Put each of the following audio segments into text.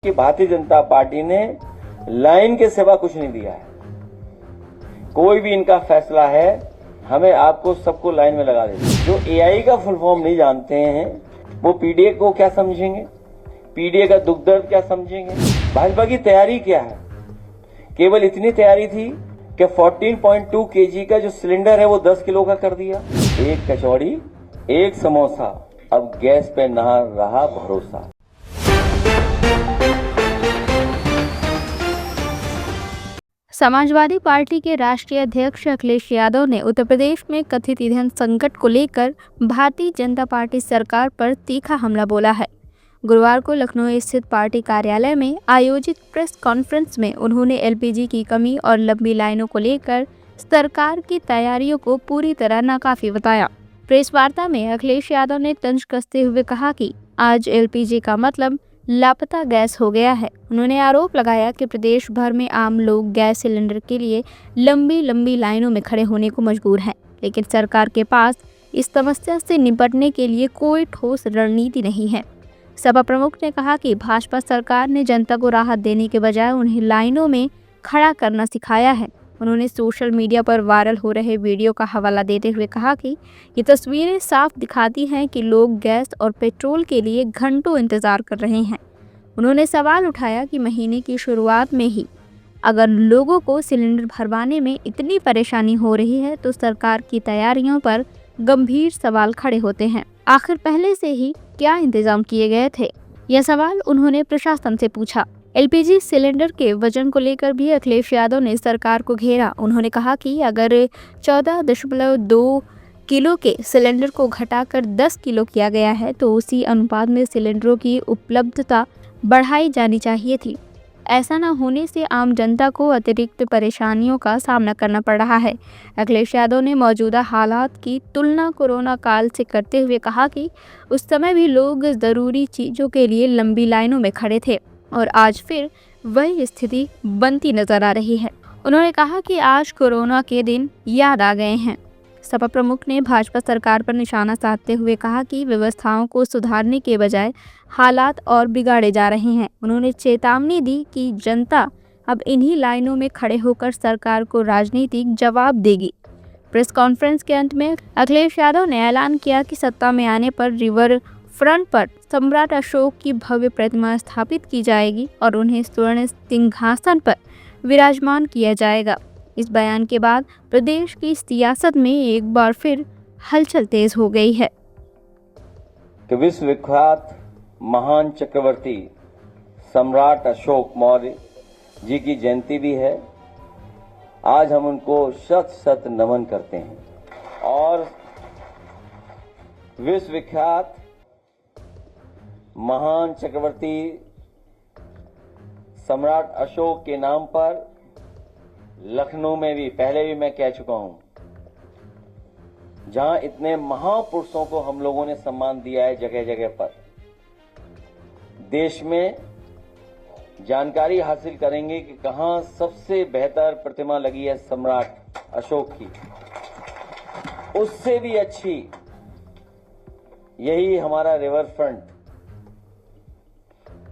कि भारतीय जनता पार्टी ने लाइन के सिवा कुछ नहीं दिया है। कोई भी इनका फैसला है, हमें आपको सबको लाइन में लगा देते। जो एआई का फुल फॉर्म नहीं जानते हैं वो पीडीए को क्या समझेंगे, पीडीए का दुख दर्द क्या समझेंगे। भाजपा की तैयारी क्या है? केवल इतनी तैयारी थी कि 14.2 केजी का जो सिलेंडर है वो 10 किलो का कर दिया। एक कचौड़ी, एक समोसा, अब गैस पे ना रहा भरोसा। समाजवादी पार्टी के राष्ट्रीय अध्यक्ष अखिलेश यादव ने उत्तर प्रदेश में कथित ईंधन संकट को लेकर भारतीय जनता पार्टी सरकार पर तीखा हमला बोला है। गुरुवार को लखनऊ स्थित पार्टी कार्यालय में आयोजित प्रेस कॉन्फ्रेंस में उन्होंने एलपीजी की कमी और लंबी लाइनों को लेकर सरकार की तैयारियों को पूरी तरह नाकाफी बताया। प्रेस वार्ता में अखिलेश यादव ने तंज कसते हुए कहा कि आज एलपीजी का मतलब लापता गैस हो गया है। उन्होंने आरोप लगाया कि प्रदेश भर में आम लोग गैस सिलेंडर के लिए लंबी लंबी लाइनों में खड़े होने को मजबूर हैं, लेकिन सरकार के पास इस समस्या से निपटने के लिए कोई ठोस रणनीति नहीं है। सपा प्रमुख ने कहा कि भाजपा सरकार ने जनता को राहत देने के बजाय उन्हें लाइनों में खड़ा करना सिखाया है। उन्होंने सोशल मीडिया पर वायरल हो रहे वीडियो का हवाला देते हुए कहा कि ये तस्वीरें साफ दिखाती हैं कि लोग गैस और पेट्रोल के लिए घंटों इंतजार कर रहे हैं। उन्होंने सवाल उठाया कि महीने की शुरुआत में ही अगर लोगों को सिलेंडर भरवाने में इतनी परेशानी हो रही है तो सरकार की तैयारियों पर गंभीर सवाल खड़े होते हैं। आखिर पहले से ही क्या इंतजाम किए गए थे? यह सवाल उन्होंने प्रशासन से पूछा। एलपीजी सिलेंडर के वजन को लेकर भी अखिलेश यादव ने सरकार को घेरा। उन्होंने कहा कि अगर 14.2 किलो के सिलेंडर को घटाकर 10 किलो किया गया है तो उसी अनुपात में सिलेंडरों की उपलब्धता बढ़ाई जानी चाहिए थी। ऐसा न होने से आम जनता को अतिरिक्त परेशानियों का सामना करना पड़ रहा है। अखिलेश यादव ने मौजूदा हालात की तुलना कोरोना काल से करते हुए कहा कि उस समय भी लोग ज़रूरी चीज़ों के लिए लंबी लाइनों में खड़े थे और आज फिर वही स्थिति बनती नजर आ रही है। उन्होंने कहा कि आज कोरोना के दिन याद आ गए हैं। सपा प्रमुख ने भाजपा सरकार पर निशाना साधते हुए कहा कि व्यवस्थाओं को सुधारने के बजाय हालात और बिगाड़े जा रहे हैं। उन्होंने चेतावनी दी कि जनता अब इन्हीं लाइनों में खड़े होकर सरकार को राजनीतिक जवाब देगी। प्रेस कॉन्फ्रेंस के अंत में अखिलेश यादव ने ऐलान किया कि सत्ता में आने पर रिवर फ्रंट पर सम्राट अशोक की भव्य प्रतिमा स्थापित की जाएगी और उन्हें स्वर्ण सिंहासन पर विराजमान किया जाएगा। इस बयान के बाद प्रदेश की सियासत में एक बार फिर हलचल तेज हो गई है। कि विश्व विख्यात महान चक्रवर्ती सम्राट अशोक मौर्य जी की जयंती भी है। आज हम उनको शत शत नमन करते हैं और विश्व विख्यात महान चक्रवर्ती सम्राट अशोक के नाम पर लखनऊ में भी पहले भी मैं कह चुका हूं, जहां इतने महापुरुषों को हम लोगों ने सम्मान दिया है जगह जगह पर, देश में जानकारी हासिल करेंगे कि कहां सबसे बेहतर प्रतिमा लगी है सम्राट अशोक की। उससे भी अच्छी यही हमारा रिवर फ्रंट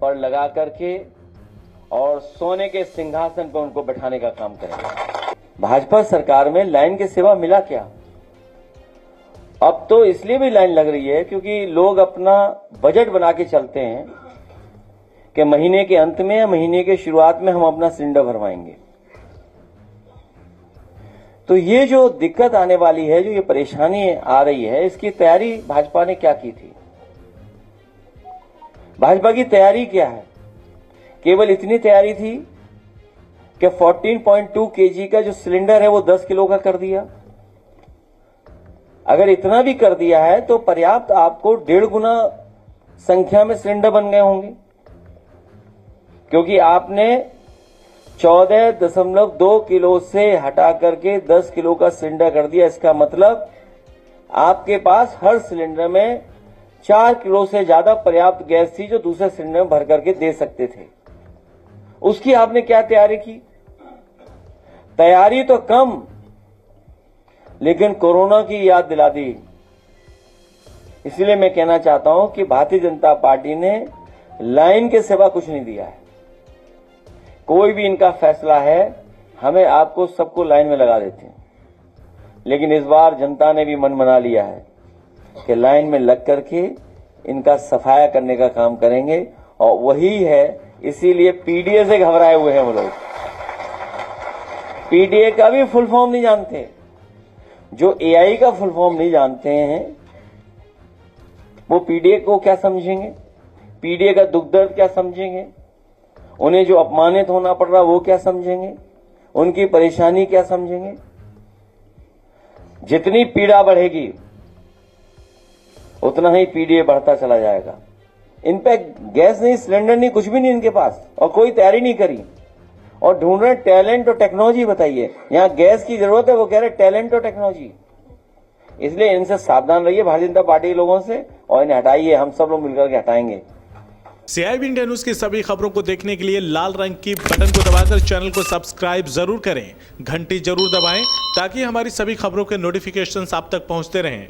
पर लगा करके और सोने के सिंहासन पर उनको बैठाने का काम करेंगे। भाजपा सरकार में लाइन के सिवा मिला क्या? अब तो इसलिए भी लाइन लग रही है क्योंकि लोग अपना बजट बना के चलते हैं कि महीने के अंत में या महीने के शुरुआत में हम अपना सिलेंडर भरवाएंगे। तो ये जो दिक्कत आने वाली है, जो ये परेशानी आ रही है, इसकी तैयारी भाजपा ने क्या की थी? भाजपा की तैयारी क्या है? केवल इतनी तैयारी थी कि 14.2 केजी का जो सिलेंडर है वो 10 किलो का कर दिया। अगर इतना भी कर दिया है तो पर्याप्त आपको 1.5 गुना संख्या में सिलेंडर बन गए होंगे, क्योंकि आपने 14.2 किलो से हटा करके 10 किलो का सिलेंडर कर दिया। इसका मतलब आपके पास हर सिलेंडर में 4 किलो से ज्यादा पर्याप्त गैस थी जो दूसरे सिलेंडर में भर करके दे सकते थे। उसकी आपने क्या तैयारी की? तैयारी तो कम, लेकिन कोरोना की याद दिला दी। इसलिए मैं कहना चाहता हूं कि भारतीय जनता पार्टी ने लाइन के सिवा कुछ नहीं दिया है। कोई भी इनका फैसला है, हमें आपको सबको लाइन में लगा देते हैं। लेकिन इस बार जनता ने भी मन बना लिया है कि लाइन में लग करके इनका सफाया करने का काम करेंगे, और वही है, इसीलिए पीडीए से घबराए हुए हैं वो लोग। पीडीए का भी फुल फॉर्म नहीं जानते। जो एआई का फुल फॉर्म नहीं जानते हैं वो पीडीए को क्या समझेंगे, पीडीए का दुख दर्द क्या समझेंगे, उन्हें जो अपमानित होना पड़ रहा वो क्या समझेंगे, उनकी परेशानी क्या समझेंगे। जितनी पीड़ा बढ़ेगी उतना ही पीडीए बढ़ता चला जाएगा। इन पे गैस नहीं, सिलेंडर नहीं, कुछ भी नहीं इनके पास, और कोई तैयारी नहीं करी, और ढूंढ रहे टैलेंट और टेक्नोलॉजी। बताइए, यहां गैस की जरूरत है, वो कह रहे टैलेंट और टेक्नोलॉजी। इसलिए इनसे सावधान रहिए, भारतीय जनता पार्टी के लोगों से, और इन्हें हटाइए। हम सब लोग मिलकर के हटाएंगे। CIB इंडिया न्यूज की सभी खबरों को देखने के लिए लाल रंग की बटन को दबाकर चैनल को सब्सक्राइब जरूर करें, घंटी जरूर दबाएं ताकि हमारी सभी खबरों के नोटिफिकेशंस आप तक पहुंचते रहें।